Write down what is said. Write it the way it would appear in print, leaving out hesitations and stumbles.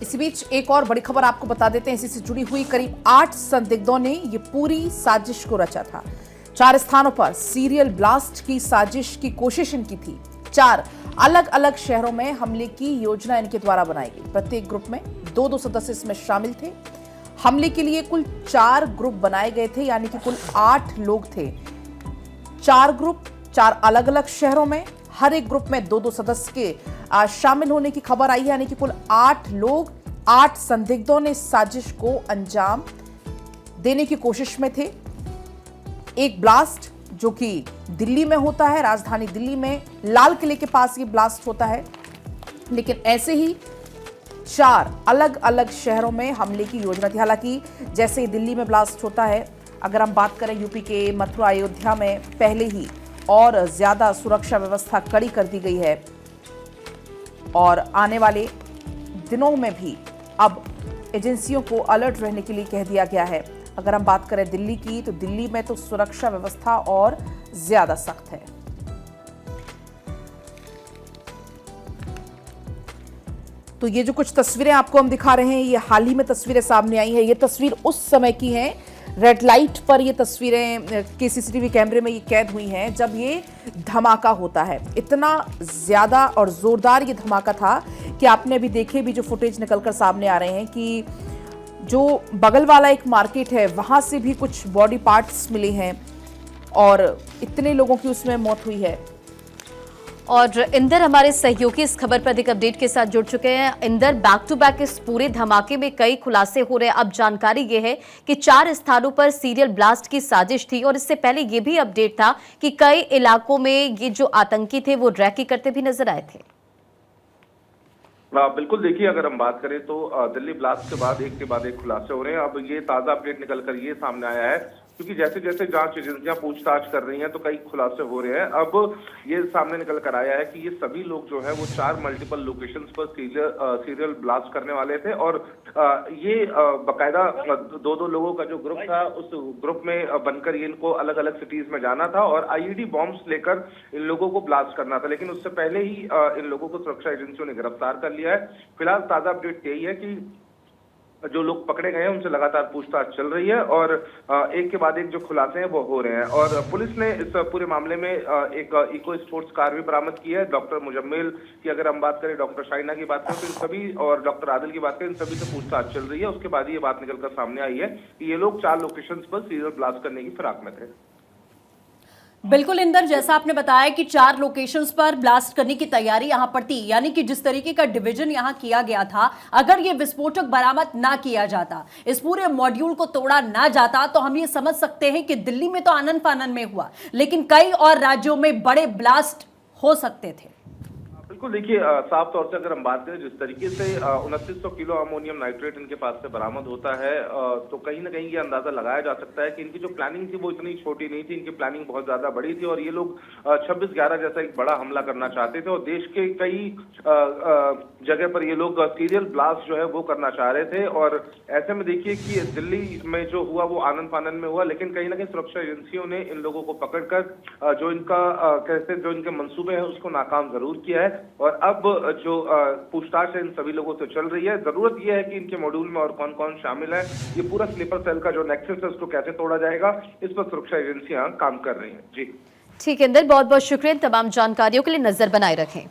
इसी बीच एक और बड़ी खबर आपको बता देते हैं। इसी से जुड़ी हुई करीब 8 संदिग्धों ने ये पूरी साजिश को रचा था। 4 स्थानों पर सीरियल ब्लास्ट की साजिश की कोशिश इनकी थी। 4 अलग अलग शहरों में हमले की योजना इनके द्वारा बनाई गई। प्रत्येक ग्रुप में 2-2 सदस्य इसमें शामिल थे। हमले के लिए कुल 4 ग्रुप बनाए गए थे, यानी कि कुल 8 लोग थे। 4 ग्रुप 4 अलग अलग शहरों में, हर एक ग्रुप में 2-2 सदस्य के शामिल होने की खबर आई है, यानी कि कुल 8 लोग 8 संदिग्धों ने साजिश को अंजाम देने की कोशिश में थे। एक ब्लास्ट जो कि दिल्ली में होता है, राजधानी दिल्ली में लाल किले के पास ये ब्लास्ट होता है, लेकिन ऐसे ही 4 अलग अलग शहरों में हमले की योजना थी। हालांकि जैसे ही दिल्ली में ब्लास्ट होता है, अगर हम बात करें यूपी के मथुरा अयोध्या में पहले ही और ज्यादा सुरक्षा व्यवस्था कड़ी कर दी गई है और आने वाले दिनों में भी अब एजेंसियों को अलर्ट रहने के लिए कह दिया गया है। अगर हम बात करें दिल्ली की, तो दिल्ली में तो सुरक्षा व्यवस्था और ज्यादा सख्त है। तो ये जो कुछ तस्वीरें आपको हम दिखा रहे हैं, ये हाल ही में तस्वीरें सामने आई हैं। ये तस्वीर उस समय की है, रेड लाइट पर ये तस्वीरें के सीसीटीवी कैमरे में ये कैद हुई हैं जब ये धमाका होता है। इतना ज्यादा और जोरदार ये धमाका था कि आपने अभी देखे भी जो फुटेज निकलकर सामने आ रहे हैं कि जो बगल वाला एक मार्केट है, वहां से भी कुछ बॉडी पार्ट्स मिले हैं और इतने लोगों की उसमें मौत हुई है। और इंदर हमारे सहयोगी इस खबर पर अधिक अपडेट के साथ जुड़ चुके हैं। इंदर, बैक टू बैक इस पूरे धमाके में कई खुलासे हो रहे हैं। अब जानकारी ये है कि 4 स्थानों पर सीरियल ब्लास्ट की साजिश थी और इससे पहले ये भी अपडेट था कि कई इलाकों में ये जो आतंकी थे वो रैकी करते भी नजर आए थे। बिल्कुल, देखिए अगर हम बात करें तो दिल्ली ब्लास्ट के बाद एक खुलासे हो रहे हैं। अब ये ताजा अपडेट निकलकर ये सामने आया है क्योंकि जैसे जैसे जांच एजेंसियां पूछताछ कर रही हैं तो कई खुलासे हो रहे हैं। अब ये सामने निकल कर आया है कि ये सभी लोग जो है वो 4 मल्टीपल लोकेशंस पर सीरियल ब्लास्ट करने वाले थे और ये बाकायदा 2-2 लोगों का जो ग्रुप था, उस ग्रुप में बनकर ये इनको अलग अलग सिटीज में जाना था और आईईडी बॉम्ब्स लेकर इन लोगों को ब्लास्ट करना था। लेकिन उससे पहले ही इन लोगों को सुरक्षा एजेंसियों ने गिरफ्तार कर लिया है। फिलहाल ताजा अपडेट यही है कि जो लोग पकड़े गए हैं उनसे लगातार पूछताछ चल रही है और एक के बाद एक जो खुलासे हैं वो हो रहे हैं। और पुलिस ने इस पूरे मामले में एक इको स्पोर्ट्स कार भी बरामद की है। डॉक्टर मुजम्मिल की अगर हम बात करें, डॉक्टर शाइना की बात करें तो इन सभी, और डॉक्टर आदिल की बात करें, इन सभी से पूछताछ चल रही है। उसके बाद ये बात निकलकर सामने आई है कि ये लोग 4 लोकेशंस पर सीरियल ब्लास्ट करने की फिराक में थे। बिल्कुल इंदर, जैसा आपने बताया कि 4 लोकेशंस पर ब्लास्ट करने की तैयारी यहां पर थी, यानी कि जिस तरीके का डिवीजन यहां किया गया था, अगर ये विस्फोटक बरामद ना किया जाता, इस पूरे मॉड्यूल को तोड़ा ना जाता, तो हम ये समझ सकते हैं कि दिल्ली में तो आनन फानन में हुआ, लेकिन कई और राज्यों में बड़े ब्लास्ट हो सकते थे। बिल्कुल, देखिए साफ तौर से अगर हम बात करें, जिस तरीके से 2900 किलो अमोनियम नाइट्रेट इनके पास से बरामद होता है, तो कहीं ना कहीं ये अंदाजा लगाया जा सकता है कि इनकी जो प्लानिंग थी वो इतनी छोटी नहीं थी। इनकी प्लानिंग बहुत ज्यादा बड़ी थी और ये लोग 26/11 जैसा एक बड़ा हमला करना चाहते थे और देश के कई जगह पर ये लोग सीरियल ब्लास्ट जो है वो करना चाह रहे थे। और ऐसे में देखिए कि दिल्ली में जो हुआ वो आनन फानन में हुआ, लेकिन कहीं ना कहीं सुरक्षा एजेंसियों ने इन लोगों को पकड़कर जो इनके मंसूबे हैं उसको नाकाम जरूर किया है। और अब जो पूछताछ है इन सभी लोगों से चल रही है। जरूरत यह है कि इनके मॉड्यूल में और कौन कौन शामिल है, ये पूरा स्लीपर सेल का जो नेक्सस है उसको कैसे तोड़ा जाएगा, इस पर सुरक्षा एजेंसियां काम कर रही हैं। जी ठीक है इंदर, बहुत बहुत शुक्रिया तमाम जानकारियों के लिए। नजर बनाए रखें।